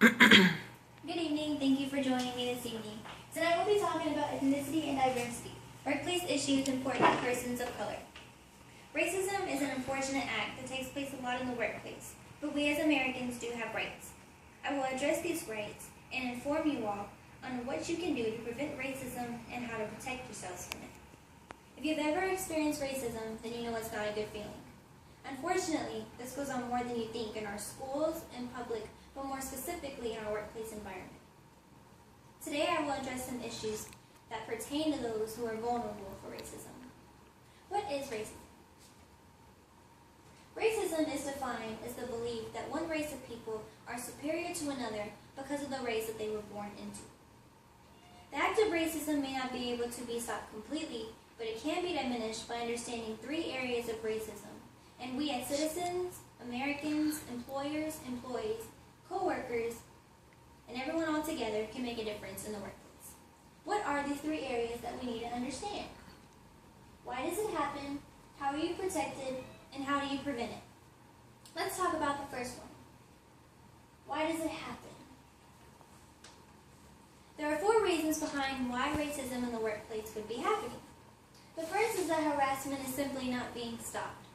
Good evening. Thank you for joining me this evening. Tonight we'll be talking about ethnicity and diversity, workplace issues important to persons of color. Racism is an unfortunate act that takes place a lot in the workplace, but we as Americans do have rights. I will address these rights and inform you all on what you can do to prevent racism and how to protect yourselves from it. If you've ever experienced racism, then you know it's not a good feeling. Unfortunately, this goes on more than you think in our schools and public, but more specifically in our workplace environment. Today I will address some issues that pertain to those who are vulnerable for racism. What is racism? Racism is defined as the belief that one race of people are superior to another because of the race that they were born into. The act of racism may not be able to be stopped completely, but it can be diminished by understanding 3 areas of racism, and we as citizens, Americans, employers, employees, co-workers, and everyone all together can make a difference in the workplace. What are these 3 areas that we need to understand? Why does it happen? How are you protected? And how do you prevent it? Let's talk about the first one. Why does it happen? There are 4 reasons behind why racism in the workplace could be happening. The first is that harassment is simply not being stopped.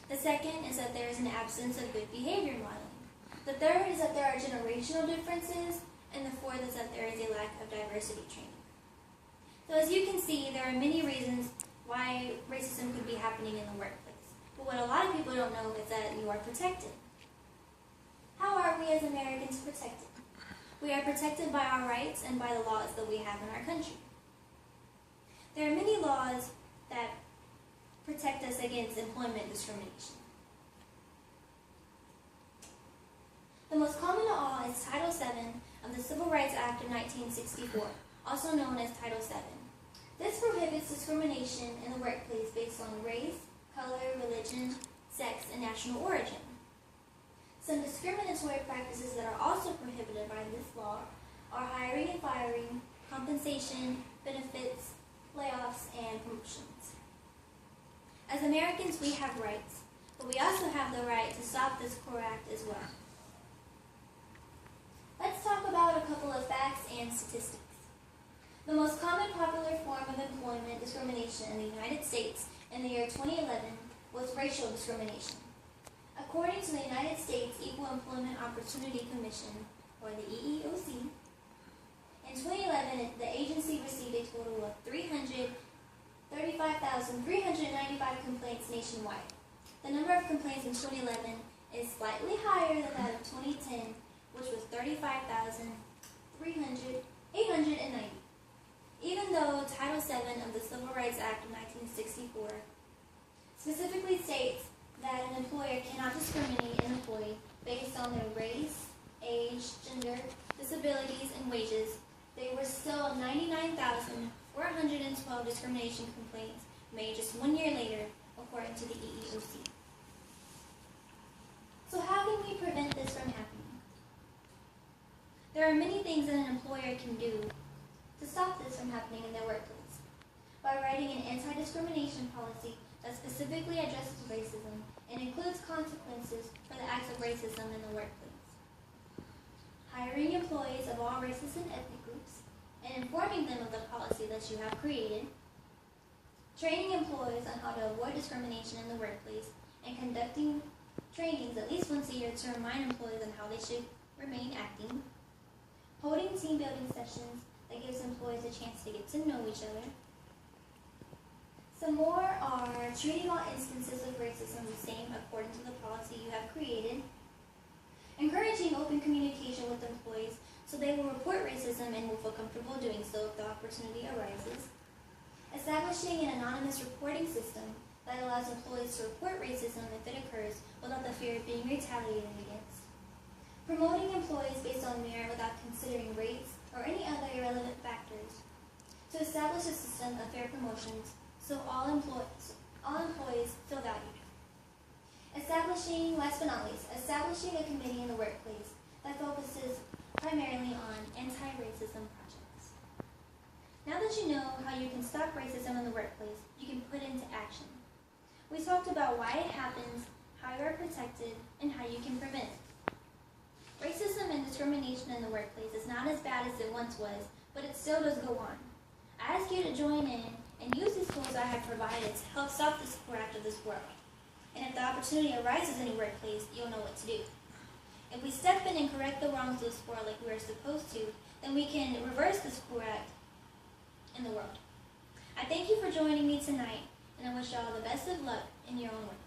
The second is that there is an absence of good behavior modeling. The third is that there are generational differences, and the fourth is that there is a lack of diversity training. So as you can see, there are many reasons why racism could be happening in the workplace. But what a lot of people don't know is that you are protected. How are we as Americans protected? We are protected by our rights and by the laws that we have in our country. There are many laws that protect us against employment discrimination. The most common of all is Title VII of the Civil Rights Act of 1964, also known as Title VII. This prohibits discrimination in the workplace based on race, color, religion, sex, and national origin. Some discriminatory practices that are also prohibited by this law are hiring and firing, compensation, benefits, layoffs, and promotions. As Americans, we have rights, but we also have the right to stop this core act as well. Let's talk about a couple of facts and statistics. The most common popular form of employment discrimination in the United States in the year 2011 was racial discrimination. According to the United States Equal Employment Opportunity Commission, or the EEOC, in 2011, the agency received a total of 335,395 complaints nationwide. The number of complaints in 2011 is slightly higher than that of 2010, which was 35,890. Even though Title VII of the Civil Rights Act of 1964 specifically states that an employer cannot discriminate an employee based on their race, age, gender, disabilities, and wages, there were still 99,412 discrimination complaints made just 1 year later, according to the EEOC. So how can we prevent this from happening? There are many things that an employer can do to stop this from happening in their workplace. By writing an anti-discrimination policy that specifically addresses racism and includes consequences for the acts of racism in the workplace. Hiring employees of all races and ethnic groups and informing them of the policy that you have created. Training employees on how to avoid discrimination in the workplace and conducting trainings at least once a year to remind employees on how they should remain acting. Holding team building sessions that gives employees a chance to get to know each other. Some more are treating all instances of racism the same according to the policy you have created. Encouraging open communication with employees so they will report racism and will feel comfortable doing so if the opportunity arises. Establishing an anonymous reporting system that allows employees to report racism if it occurs without the fear of being retaliated against. Promoting employees based on merit without considering race or any other irrelevant factors. To establish a system of fair promotions so all employees feel valued. Last but not least, establishing a committee in the workplace that focuses primarily on anti-racism projects. Now that you know how you can stop racism in the workplace, you can put it into action. We talked about why it happens, how you are protected, and how you can prevent it. Racism and discrimination in the workplace is not as bad as it once was, but it still does go on. I ask you to join in and use these tools I have provided to help stop the sport act of this world. And if the opportunity arises in your workplace, you'll know what to do. If we step in and correct the wrongs of the sport like we are supposed to, then we can reverse the sport act in the world. I thank you for joining me tonight, and I wish you all the best of luck in your own work.